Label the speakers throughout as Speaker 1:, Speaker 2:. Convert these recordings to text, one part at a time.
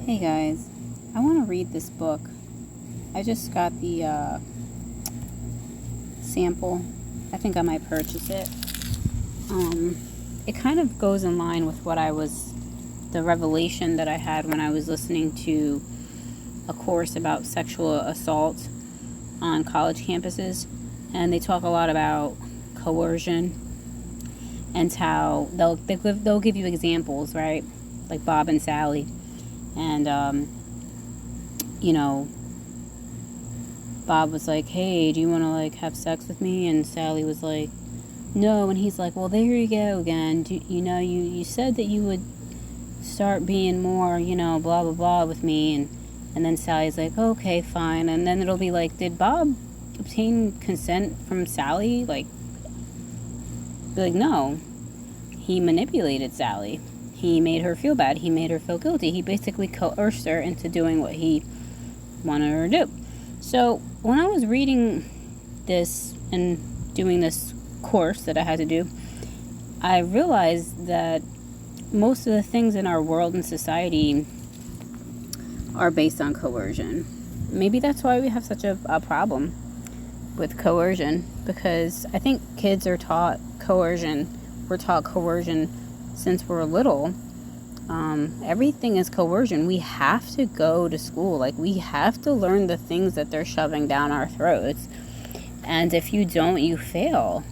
Speaker 1: Hey guys, I want to read this book. I just got the sample. I think I might purchase it. It kind of goes in line with the revelation that I had when I was listening to a course about sexual assault on college campuses. And they talk a lot about coercion and how they'll give you examples, right? Like Bob and Sally. And, Bob was like, hey, do you want to, have sex with me? And Sally was like, no. And he's like, well, there you go again. You said that you would start being more, blah, blah, blah with me. And then Sally's like, okay, fine. And then it'll be like, did Bob obtain consent from Sally? Be like, no. He manipulated Sally. He made her feel bad. He made her feel guilty. He basically coerced her into doing what he wanted her to do. So when I was reading this and doing this course that I had to do, I realized that most of the things in our world and society are based on coercion. Maybe that's why we have such a problem with coercion, because I think kids are taught coercion. We're taught coercion since we're little. Everything is coercion. We have to go to school. We have to learn the things that they're shoving down our throats. And if you don't, you fail,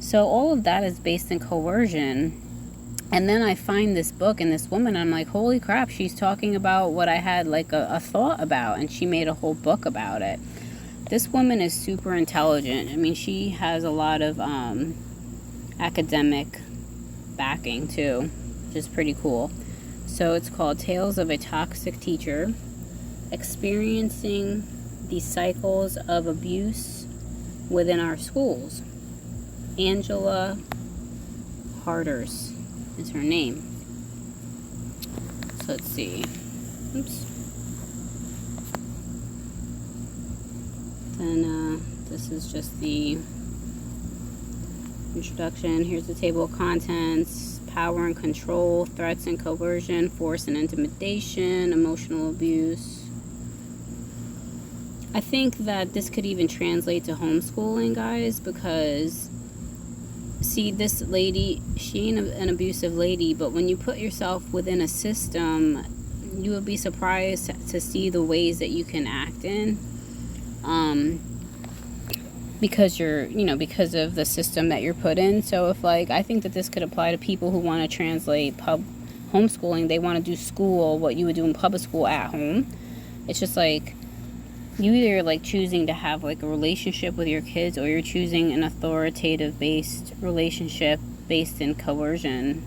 Speaker 1: So all of that is based in coercion. And then I find this book and this woman, I'm like, holy crap, she's talking about what I had a thought about, and she made a whole book about it. This woman is super intelligent. I mean, she has a lot of academic backing too, which is pretty cool. So it's called Tales of a Toxic Teacher, Experiencing the Cycles of Abuse Within Our Schools. Angela Harders is her name. So let's see. Oops. Then this is just the introduction. Here's the table of contents: power and control, threats and coercion, force and intimidation, emotional abuse. I think that this could even translate to homeschooling, guys, because see, this lady, she ain't an abusive lady, but when you put yourself within a system, you would be surprised to see the ways that you can act in. Because because of the system that you're put in. So if I think that this could apply to people who want to translate homeschooling. They want to do school, what you would do in public school at home. It's just you either choosing to have a relationship with your kids, or you're choosing an authoritative based relationship based in coercion.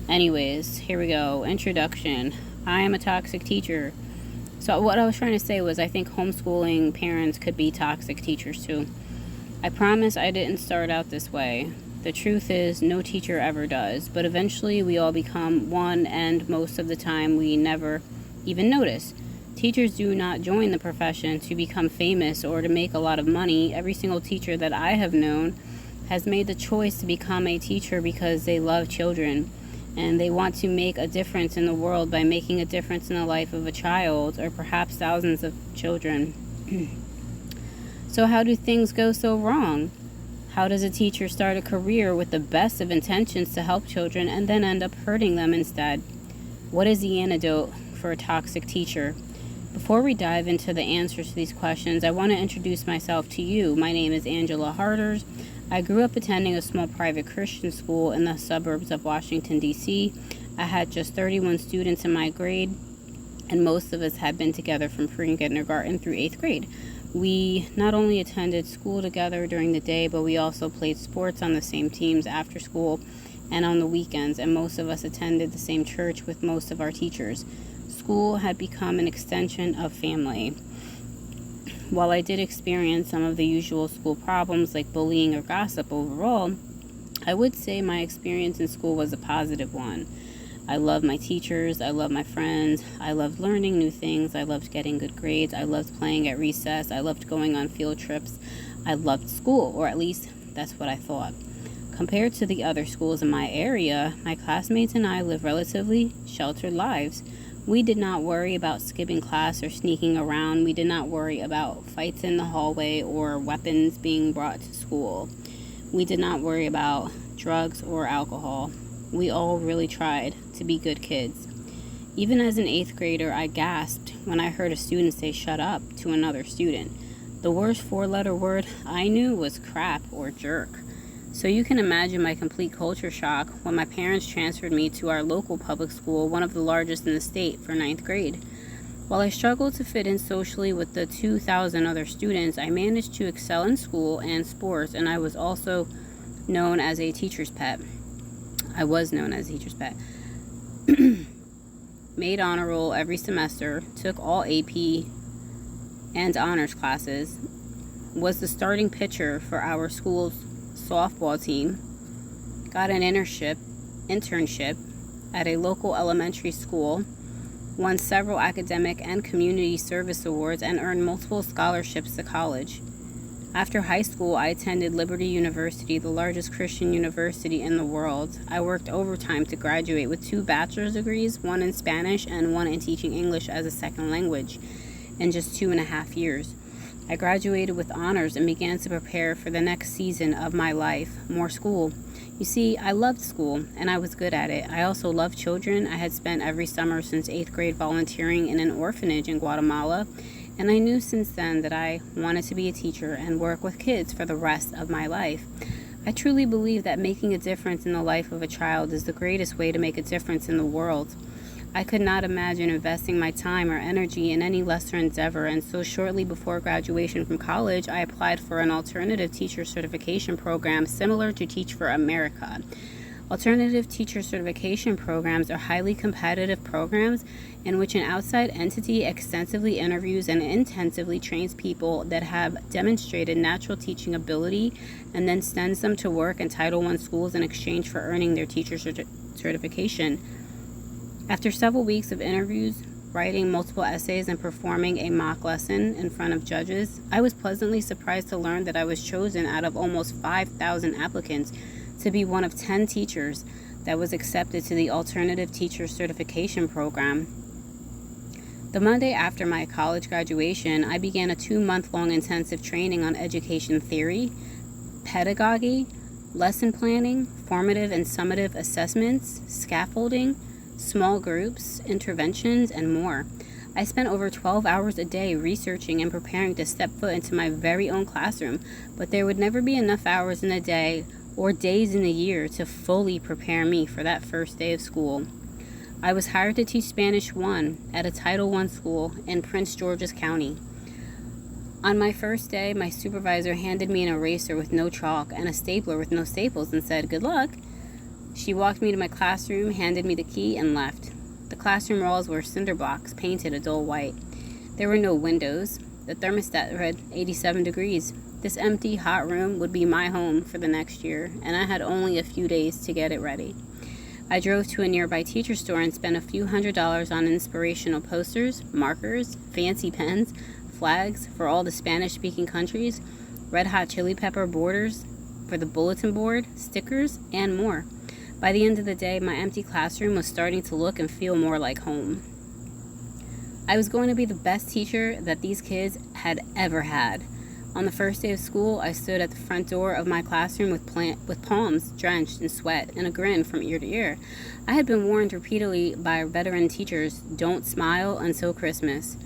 Speaker 1: Anyways, here we go. Introduction. I am a toxic teacher. So what I was trying to say was, I think homeschooling parents could be toxic teachers too. I promise I didn't start out this way. The truth is, no teacher ever does. But eventually we all become one, and most of the time we never even notice. Teachers do not join the profession to become famous or to make a lot of money. Every single teacher that I have known has made the choice to become a teacher because they love children. And they want to make a difference in the world by making a difference in the life of a child, or perhaps thousands of children. So how do things go so wrong? How does a teacher start a career with the best of intentions to help children and then end up hurting them instead? What is the antidote for a toxic teacher? Before we dive into the answers to these questions, I want to introduce myself to you. My name is Angela Harders. I grew up attending a small private Christian school in the suburbs of Washington, D.C. I had just 31 students in my grade, and most of us had been together from pre-kindergarten through 8th grade. We not only attended school together during the day, but we also played sports on the same teams after school and on the weekends, and most of us attended the same church with most of our teachers. School had become an extension of family. While I did experience some of the usual school problems like bullying or gossip, overall, I would say my experience in school was a positive one. I loved my teachers, I loved my friends, I loved learning new things, I loved getting good grades, I loved playing at recess, I loved going on field trips, I loved school, or at least that's what I thought. Compared to the other schools in my area, my classmates and I lived relatively sheltered lives. We did not worry about skipping class or sneaking around. We did not worry about fights in the hallway or weapons being brought to school. We did not worry about drugs or alcohol. We all really tried to be good kids. Even as an 8th grader, I gasped when I heard a student say "shut up" to another student. The worst 4-letter word I knew was crap or jerk. So you can imagine my complete culture shock when my parents transferred me to our local public school, one of the largest in the state, for 9th grade. While I struggled to fit in socially with the 2,000 other students, I managed to excel in school and sports, and I was also known as a teacher's pet. Made honor roll every semester, took all AP and honors classes, was the starting pitcher for our school's softball team, got an internship at a local elementary school, won several academic and community service awards, and earned multiple scholarships to college. After high school, I attended Liberty University, the largest Christian university in the world. I worked overtime to graduate with 2 bachelor's degrees, one in Spanish and one in teaching English as a second language, in just 2.5 years. I graduated with honors and began to prepare for the next season of my life, more school. You see, I loved school, and I was good at it. I also loved children. I had spent every summer since 8th grade volunteering in an orphanage in Guatemala, and I knew since then that I wanted to be a teacher and work with kids for the rest of my life. I truly believe that making a difference in the life of a child is the greatest way to make a difference in the world. I could not imagine investing my time or energy in any lesser endeavor, and so shortly before graduation from college, I applied for an alternative teacher certification program similar to Teach for America. Alternative teacher certification programs are highly competitive programs in which an outside entity extensively interviews and intensively trains people that have demonstrated natural teaching ability and then sends them to work in Title I schools in exchange for earning their teacher certification. After several weeks of interviews, writing multiple essays, and performing a mock lesson in front of judges, I was pleasantly surprised to learn that I was chosen out of almost 5,000 applicants to be one of 10 teachers that was accepted to the Alternative Teacher Certification Program. The Monday after my college graduation, I began a 2-month-long intensive training on education theory, pedagogy, lesson planning, formative and summative assessments, scaffolding, small groups, interventions, and more. I spent over 12 hours a day researching and preparing to step foot into my very own classroom, but there would never be enough hours in a day or days in a year to fully prepare me for that first day of school. I was hired to teach Spanish 1 at a Title I school in Prince George's County. On my first day, my supervisor handed me an eraser with no chalk and a stapler with no staples and said, "Good luck." She walked me to my classroom, handed me the key, and left. The classroom walls were cinder blocks, painted a dull white. There were no windows. The thermostat read 87 degrees. This empty, hot room would be my home for the next year, and I had only a few days to get it ready. I drove to a nearby teacher store and spent a few $100s on inspirational posters, markers, fancy pens, flags for all the Spanish-speaking countries, Red Hot Chili Pepper borders for the bulletin board, stickers, and more. By the end of the day, my empty classroom was starting to look and feel more like home. I was going to be the best teacher that these kids had ever had. On the first day of school, I stood at the front door of my classroom with palms drenched in sweat and a grin from ear to ear. I had been warned repeatedly by veteran teachers, "Don't smile until Christmas."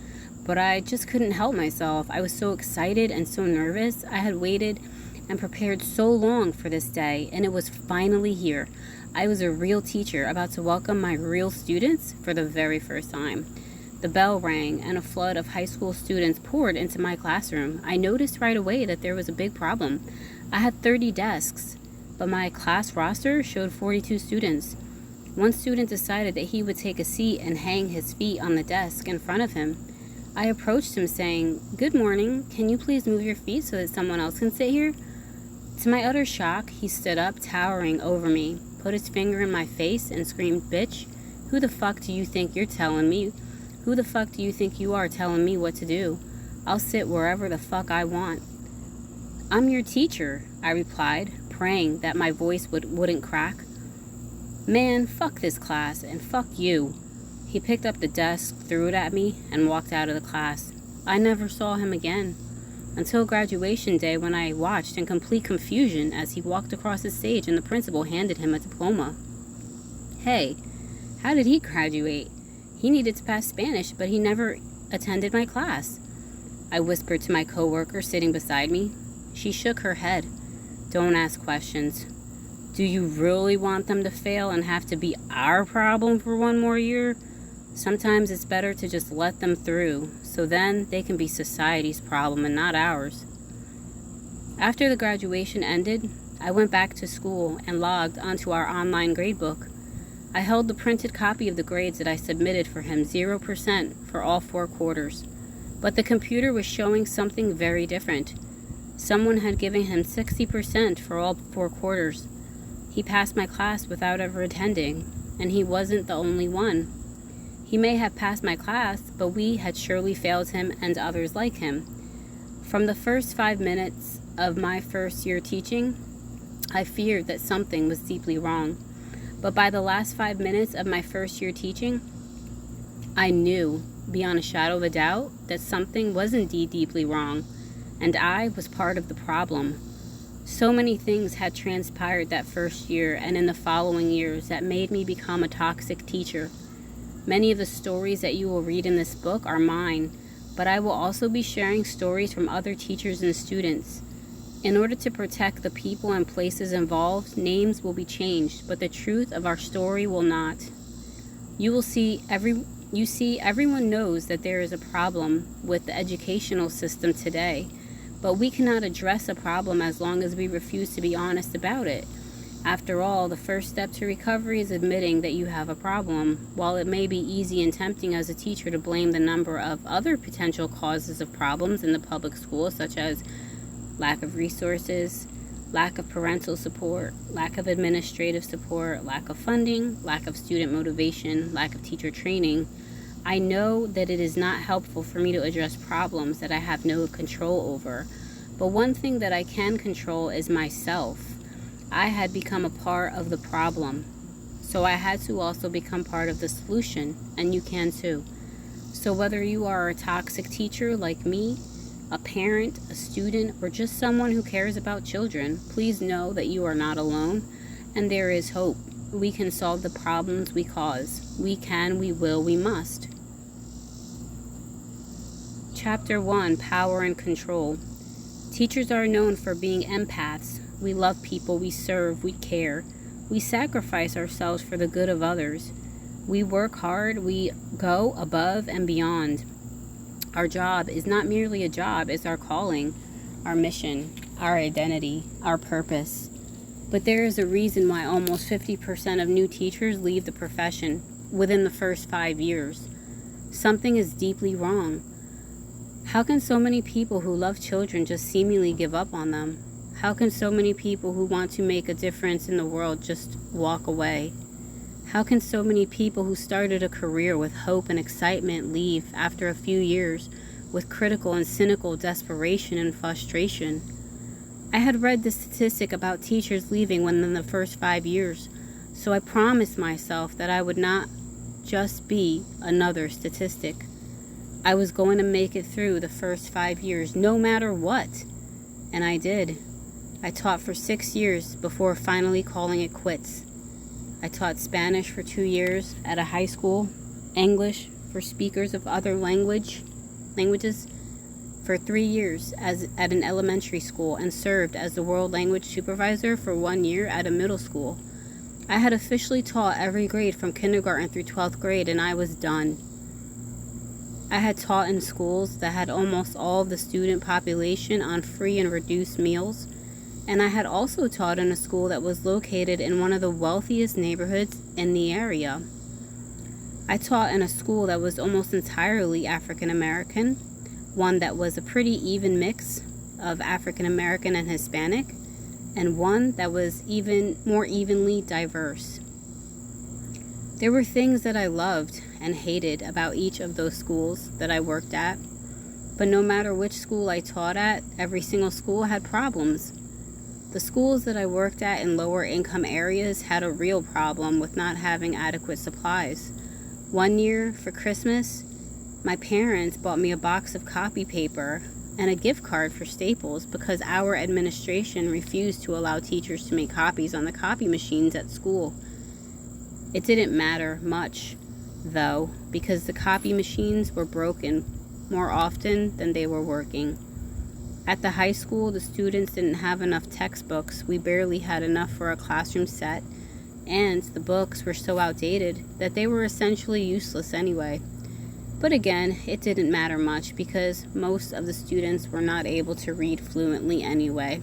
Speaker 1: But I just couldn't help myself. I was so excited and so nervous. I had waited and prepared so long for this day, and it was finally here. I was a real teacher about to welcome my real students for the very first time. The bell rang, and a flood of high school students poured into my classroom. I noticed right away that there was a big problem. I had 30 desks, but my class roster showed 42 students. One student decided that he would take a seat and hang his feet on the desk in front of him. I approached him saying, "Good morning, can you please move your feet so that someone else can sit here?" To my utter shock, he stood up, towering over me, put his finger in my face, and screamed, "Bitch, who the fuck do you think you're telling me? Who the fuck do you think you are telling me what to do? I'll sit wherever the fuck I want." "I'm your teacher," I replied, praying that my voice wouldn't crack. Man, fuck this class, and fuck you. He picked up the desk, threw it at me, and walked out of the class. I never saw him again, until graduation day, when I watched in complete confusion as he walked across the stage and the principal handed him a diploma. Hey, how did he graduate? He needed to pass Spanish, but he never attended my class. I whispered to my coworker sitting beside me. She shook her head. Don't ask questions. Do you really want them to fail and have to be our problem for one more year? Sometimes it's better to just let them through, so then they can be society's problem and not ours. After the graduation ended, I went back to school and logged onto our online gradebook. I held the printed copy of the grades that I submitted for him, 0% for all 4 quarters. But the computer was showing something very different. Someone had given him 60% for all 4 quarters. He passed my class without ever attending, and he wasn't the only one. He may have passed my class, but we had surely failed him and others like him. From the first 5 minutes of my first year teaching, I feared that something was deeply wrong. But by the last 5 minutes of my first year teaching, I knew, beyond a shadow of a doubt, that something was indeed deeply wrong, and I was part of the problem. So many things had transpired that first year and in the following years that made me become a toxic teacher. Many of the stories that you will read in this book are mine, but I will also be sharing stories from other teachers and students. In order to protect the people and places involved, names will be changed, but the truth of our story will not. Everyone knows that there is a problem with the educational system today, but we cannot address a problem as long as we refuse to be honest about it. After all, the first step to recovery is admitting that you have a problem. While it may be easy and tempting as a teacher to blame the number of other potential causes of problems in the public school, such as lack of resources, lack of parental support, lack of administrative support, lack of funding, lack of student motivation, lack of teacher training, I know that it is not helpful for me to address problems that I have no control over. But one thing that I can control is myself. I had become a part of the problem, so I had to also become part of the solution, and you can too. So whether you are a toxic teacher like me, a parent, a student, or just someone who cares about children, please know that you are not alone, and there is hope. We can solve the problems we cause. We can, we will, we must. Chapter 1, Power and Control. Teachers are known for being empaths. We love people, we serve, we care. We sacrifice ourselves for the good of others. We work hard, we go above and beyond. Our job is not merely a job, it's our calling, our mission, our identity, our purpose. But there is a reason why almost 50% of new teachers leave the profession within the first 5 years. Something is deeply wrong. How can so many people who love children just seemingly give up on them? How can so many people who want to make a difference in the world just walk away? How can so many people who started a career with hope and excitement leave after a few years with critical and cynical desperation and frustration? I had read the statistic about teachers leaving within the first 5 years, so I promised myself that I would not just be another statistic. I was going to make it through the first 5 years, no matter what. And I did. I taught for 6 years before finally calling it quits. I taught Spanish for 2 years at a high school, English for speakers of other languages for 3 years at an elementary school, and served as the world language supervisor for 1 year at a middle school. I had officially taught every grade from kindergarten through 12th grade, and I was done. I had taught in schools that had almost all of the student population on free and reduced meals, and I had also taught in a school that was located in one of the wealthiest neighborhoods in the area. I taught in a school that was almost entirely African American, one that was a pretty even mix of African American and Hispanic, and one that was even more evenly diverse. There were things that I loved and hated about each of those schools that I worked at, but no matter which school I taught at, every single school had problems. The schools that I worked at in lower income areas had a real problem with not having adequate supplies. One year, for Christmas, my parents bought me a box of copy paper and a gift card for Staples because our administration refused to allow teachers to make copies on the copy machines at school. It didn't matter much, though, because the copy machines were broken more often than they were working. At the high school, the students didn't have enough textbooks. We barely had enough for a classroom set, and the books were so outdated that they were essentially useless anyway. But again, it didn't matter much because most of the students were not able to read fluently anyway.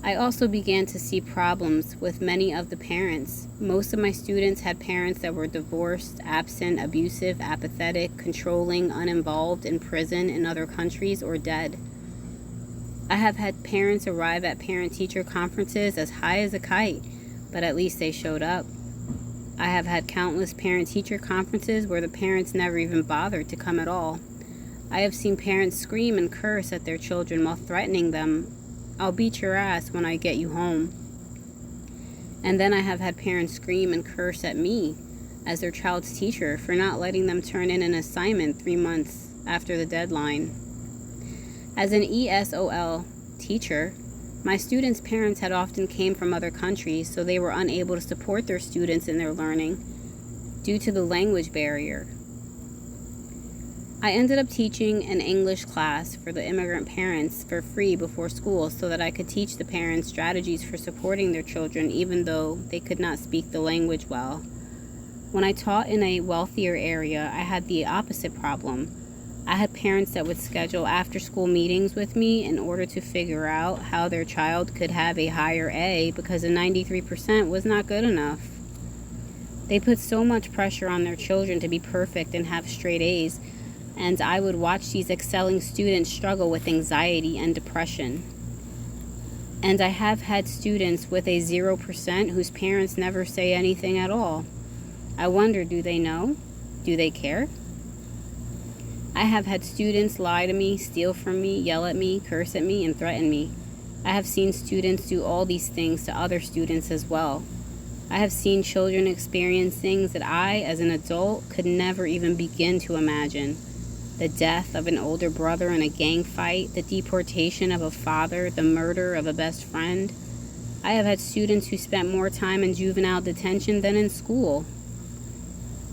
Speaker 1: I also began to see problems with many of the parents. Most of my students had parents that were divorced, absent, abusive, apathetic, controlling, uninvolved, in prison in other countries, or dead. I have had parents arrive at parent-teacher conferences as high as a kite, but at least they showed up. I have had countless parent-teacher conferences where the parents never even bothered to come at all. I have seen parents scream and curse at their children while threatening them, "I'll beat your ass when I get you home." And then I have had parents scream and curse at me as their child's teacher for not letting them turn in an assignment 3 months after the deadline. As an ESOL teacher, my students' parents had often came from other countries, so they were unable to support their students in their learning due to the language barrier. I ended up teaching an English class for the immigrant parents for free before school so that I could teach the parents strategies for supporting their children even though they could not speak the language well. When I taught in a wealthier area, I had the opposite problem. I had parents that would schedule after-school meetings with me in order to figure out how their child could have a higher A because a 93% was not good enough. They put so much pressure on their children to be perfect and have straight A's, and I would watch these excelling students struggle with anxiety and depression. And I have had students with a 0% whose parents never say anything at all. I wonder, do they know? Do they care? I have had students lie to me, steal from me, yell at me, curse at me, and threaten me. I have seen students do all these things to other students as well. I have seen children experience things that I, as an adult, could never even begin to imagine. The death of an older brother in a gang fight, the deportation of a father, the murder of a best friend. I have had students who spent more time in juvenile detention than in school.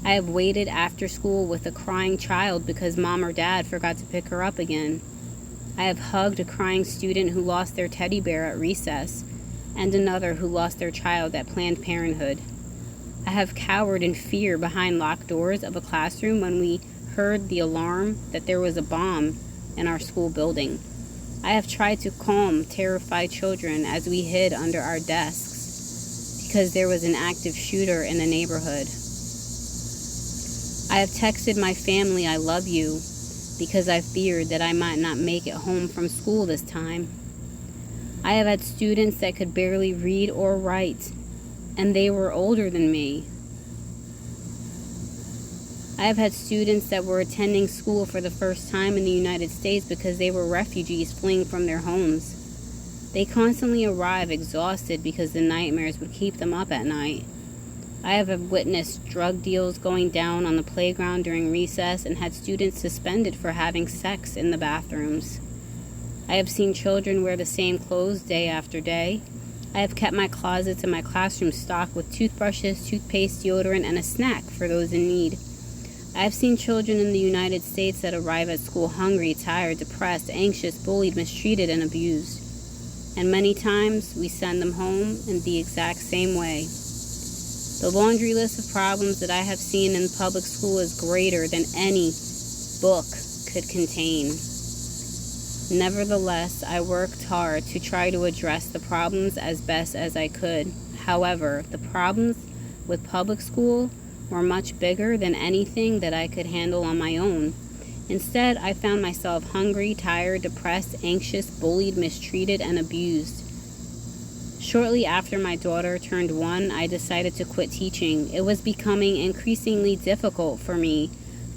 Speaker 1: I have waited after school with a crying child because mom or dad forgot to pick her up again. I have hugged a crying student who lost their teddy bear at recess, and another who lost their child at Planned Parenthood. I have cowered in fear behind locked doors of a classroom when we heard the alarm that there was a bomb in our school building. I have tried to calm terrified children as we hid under our desks because there was an active shooter in the neighborhood. I have texted my family "I love you" because I feared that I might not make it home from school this time. I have had students that could barely read or write, and they were older than me. I have had students that were attending school for the first time in the United States because they were refugees fleeing from their homes. They constantly arrive exhausted because the nightmares would keep them up at night. I have witnessed drug deals going down on the playground during recess and had students suspended for having sex in the bathrooms. I have seen children wear the same clothes day after day. I have kept my closets and my classroom stocked with toothbrushes, toothpaste, deodorant, and a snack for those in need. I have seen children in the United States that arrive at school hungry, tired, depressed, anxious, bullied, mistreated, and abused. And many times, we send them home in the exact same way. The laundry list of problems that I have seen in public school is greater than any book could contain. Nevertheless, I worked hard to try to address the problems as best as I could. However, the problems with public school were much bigger than anything that I could handle on my own. Instead, I found myself hungry, tired, depressed, anxious, bullied, mistreated, and abused. Shortly after my daughter turned 1, I decided to quit teaching. It was becoming increasingly difficult for me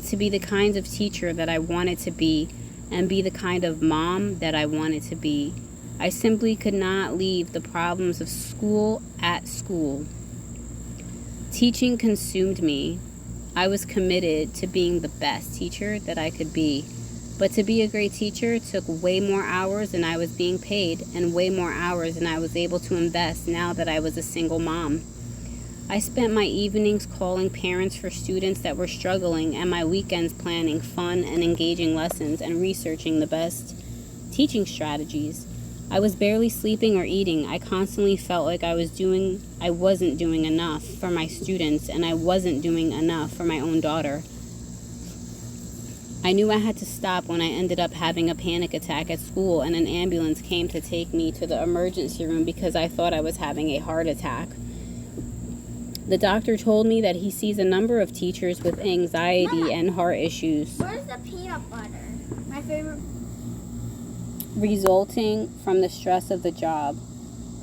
Speaker 1: to be the kind of teacher that I wanted to be and be the kind of mom that I wanted to be. I simply could not leave the problems of school at school. Teaching consumed me. I was committed to being the best teacher that I could be. But to be a great teacher took way more hours than I was being paid, and way more hours than I was able to invest now that I was a single mom. I spent my evenings calling parents for students that were struggling, and my weekends planning fun and engaging lessons and researching the best teaching strategies. I was barely sleeping or eating. I constantly felt like I wasn't doing enough for my students, and I wasn't doing enough for my own daughter. I knew I had to stop when I ended up having a panic attack at school, and an ambulance came to take me to the emergency room because I thought I was having a heart attack. The doctor told me that he sees a number of teachers with anxiety and heart issues.
Speaker 2: Where's the peanut butter? My favorite.
Speaker 1: Resulting from the stress of the job.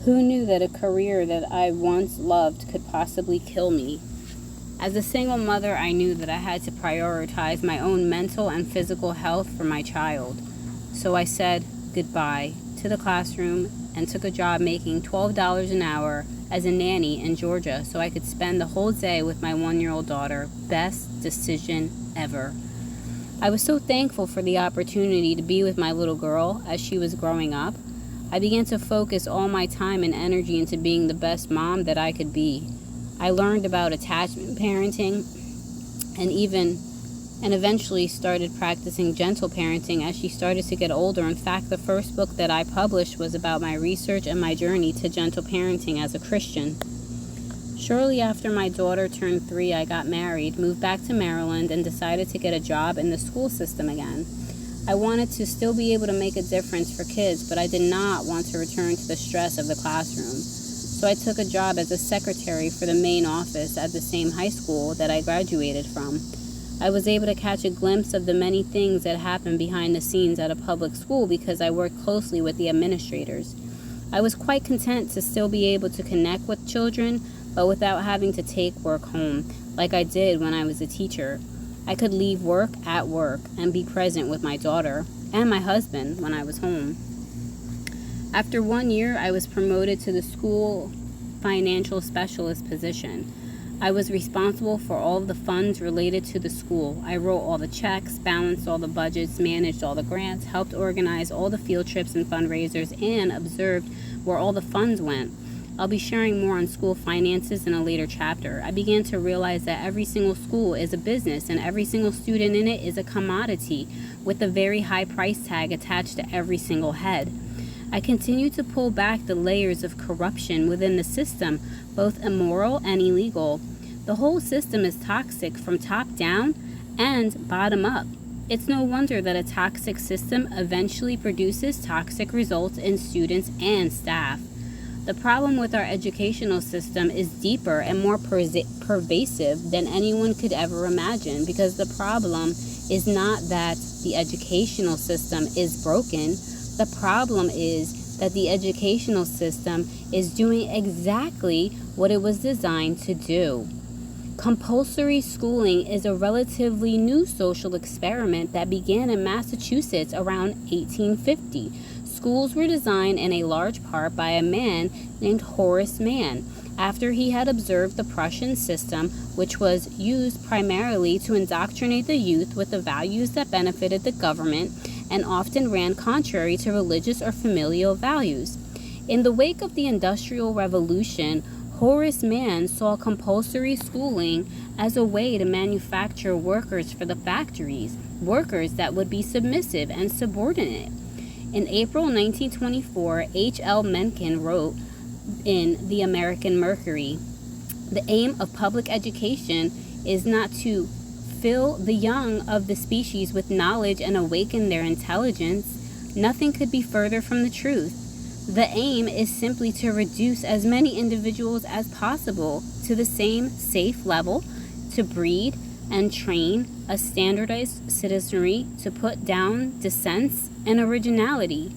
Speaker 1: Who knew that a career that I once loved could possibly kill me? As a single mother, I knew that I had to prioritize my own mental and physical health for my child. So I said goodbye to the classroom and took a job making $12 an hour as a nanny in Georgia so I could spend the whole day with my 1-year-old daughter. Best decision ever. I was so thankful for the opportunity to be with my little girl as she was growing up. I began to focus all my time and energy into being the best mom that I could be. I learned about attachment parenting and eventually started practicing gentle parenting as she started to get older. In fact, the first book that I published was about my research and my journey to gentle parenting as a Christian. Shortly after my daughter turned 3, I got married, moved back to Maryland, and decided to get a job in the school system again. I wanted to still be able to make a difference for kids, but I did not want to return to the stress of the classroom. So I took a job as a secretary for the main office at the same high school that I graduated from. I was able to catch a glimpse of the many things that happen behind the scenes at a public school because I worked closely with the administrators. I was quite content to still be able to connect with children, but without having to take work home, like I did when I was a teacher. I could leave work at work and be present with my daughter and my husband when I was home. After 1 year, I was promoted to the school financial specialist position. I was responsible for all of the funds related to the school. I wrote all the checks, balanced all the budgets, managed all the grants, helped organize all the field trips and fundraisers, and observed where all the funds went. I'll be sharing more on school finances in a later chapter. I began to realize that every single school is a business, and every single student in it is a commodity with a very high price tag attached to every single head. I continue to pull back the layers of corruption within the system, both immoral and illegal. The whole system is toxic from top down and bottom up. It's no wonder that a toxic system eventually produces toxic results in students and staff. The problem with our educational system is deeper and more pervasive than anyone could ever imagine, because the problem is not that the educational system is broken. The problem is that the educational system is doing exactly what it was designed to do. Compulsory schooling is a relatively new social experiment that began in Massachusetts around 1850. Schools were designed in a large part by a man named Horace Mann, after he had observed the Prussian system, which was used primarily to indoctrinate the youth with the values that benefited the government and often ran contrary to religious or familial values. In the wake of the Industrial Revolution, Horace Mann saw compulsory schooling as a way to manufacture workers for the factories, workers that would be submissive and subordinate. In April 1924, H.L. Mencken wrote in the American Mercury, "The aim of public education is not to fill the young of the species with knowledge and awaken their intelligence. Nothing could be further from the truth. The aim is simply to reduce as many individuals as possible to the same safe level, to breed and train a standardized citizenry, to put down dissents and originality.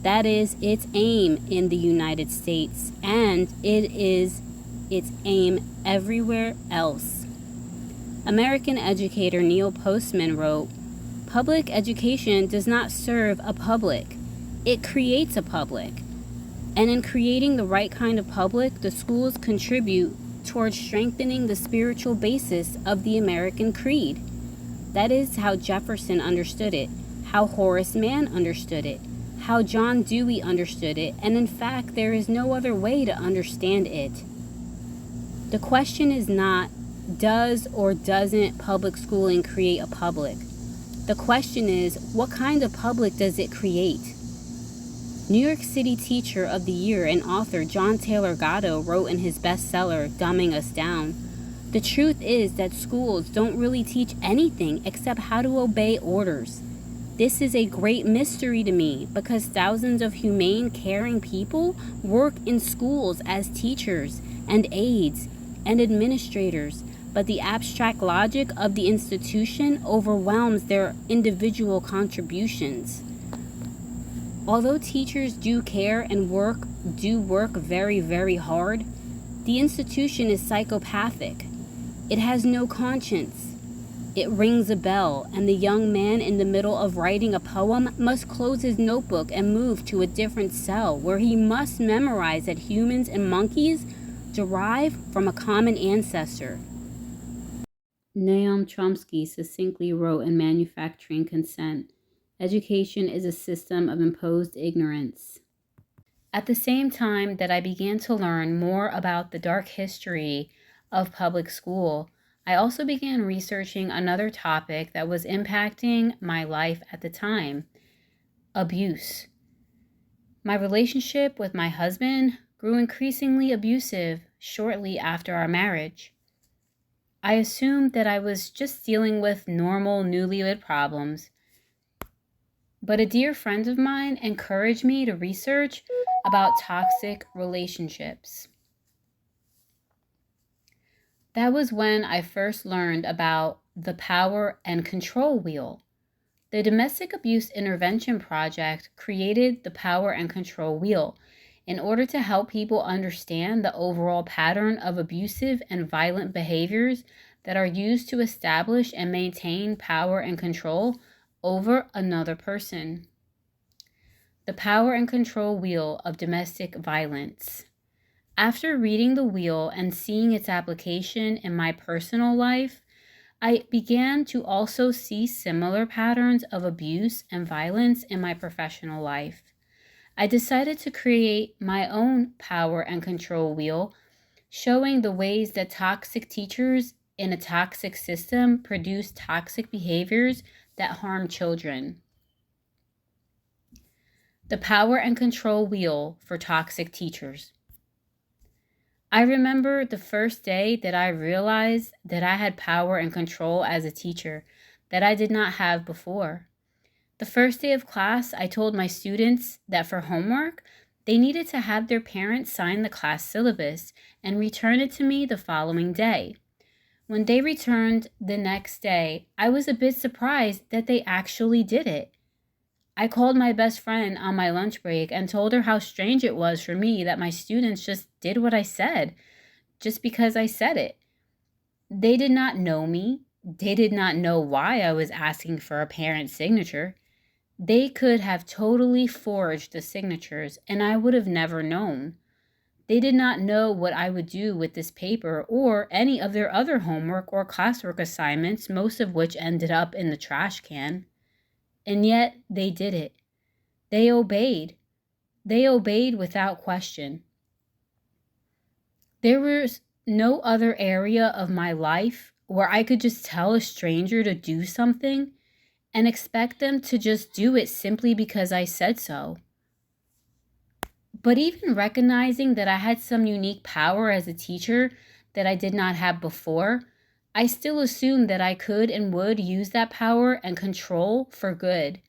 Speaker 1: That is its aim in the United States, and it is its aim everywhere else." American educator Neil Postman wrote, "Public education does not serve a public. It creates a public. And in creating the right kind of public, the schools contribute towards strengthening the spiritual basis of the American creed. That is how Jefferson understood it, how Horace Mann understood it, how John Dewey understood it, and in fact, there is no other way to understand it. The question is not, does or doesn't public schooling create a public? The question is, what kind of public does it create? New York City Teacher of the Year and author John Taylor Gatto wrote in his bestseller, Dumbing Us Down, "The truth is that schools don't really teach anything except how to obey orders. This is a great mystery to me because thousands of humane, caring people work in schools as teachers and aides and administrators, but the abstract logic of the institution overwhelms their individual contributions. Although teachers do care and work very, very hard, the institution is psychopathic. It has no conscience. It rings a bell, and the young man in the middle of writing a poem must close his notebook and move to a different cell where he must memorize that humans and monkeys derive from a common ancestor." Noam Chomsky succinctly wrote in Manufacturing Consent, "Education is a system of imposed ignorance." At the same time that I began to learn more about the dark history of public school, I also began researching another topic that was impacting my life at the time: abuse. My relationship with my husband grew increasingly abusive shortly after our marriage. I assumed that I was just dealing with normal newlywed problems, but a dear friend of mine encouraged me to research about toxic relationships. That was when I first learned about the power and control wheel. The Domestic Abuse Intervention Project created the power and control wheel in order to help people understand the overall pattern of abusive and violent behaviors that are used to establish and maintain power and control over another person. The power and control wheel of domestic violence. After reading the wheel and seeing its application in my personal life, I began to also see similar patterns of abuse and violence in my professional life. I decided to create my own power and control wheel, showing the ways that toxic teachers in a toxic system produce toxic behaviors that harm children. The power and control wheel for toxic teachers. I remember the first day that I realized that I had power and control as a teacher that I did not have before. The first day of class, I told my students that for homework, they needed to have their parents sign the class syllabus and return it to me the following day. When they returned the next day, I was a bit surprised that they actually did it. I called my best friend on my lunch break and told her how strange it was for me that my students just did what I said, just because I said it. They did not know me. They did not know why I was asking for a parent's signature. They could have totally forged the signatures, and I would have never known. They did not know what I would do with this paper or any of their other homework or classwork assignments, most of which ended up in the trash can. And yet, they did it. They obeyed. They obeyed without question. There was no other area of my life where I could just tell a stranger to do something and expect them to just do it simply because I said so. But even recognizing that I had some unique power as a teacher that I did not have before, I still assumed that I could and would use that power and control for good.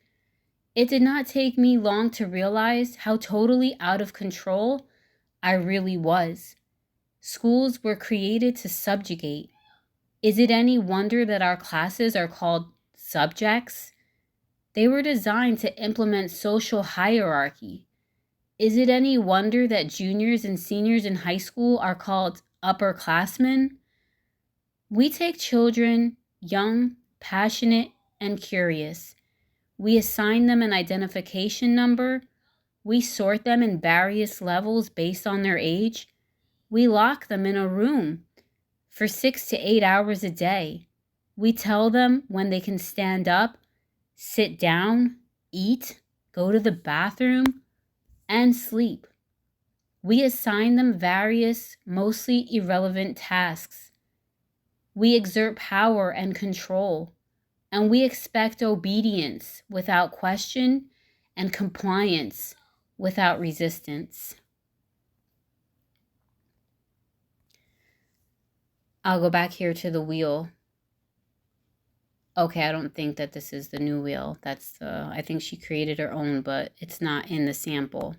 Speaker 1: It did not take me long to realize how totally out of control I really was. Schools were created to subjugate. Is it any wonder that our classes are called subjects? They were designed to implement social hierarchy. Is it any wonder that juniors and seniors in high school are called upperclassmen? We take children, young, passionate, and curious. We assign them an identification number, We sort them in various levels based on their age. We lock them in a room for 6 to 8 hours a day. We tell them when they can stand up, sit down, eat, go to the bathroom, and sleep. We assign them various, mostly irrelevant tasks. We exert power and control, and we expect obedience without question and compliance without resistance. I'll go back here to the wheel. Okay, I don't think that this is the new wheel. I think she created her own, but it's not in the sample.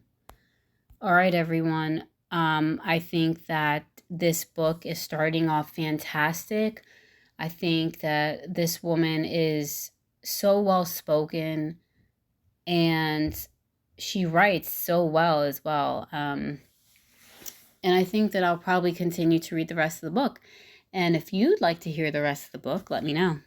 Speaker 1: All right, everyone. I think that this book is starting off fantastic. I think that this woman is so well spoken and she writes so well as well. And I think that I'll probably continue to read the rest of the book. And if you'd like to hear the rest of the book, let me know.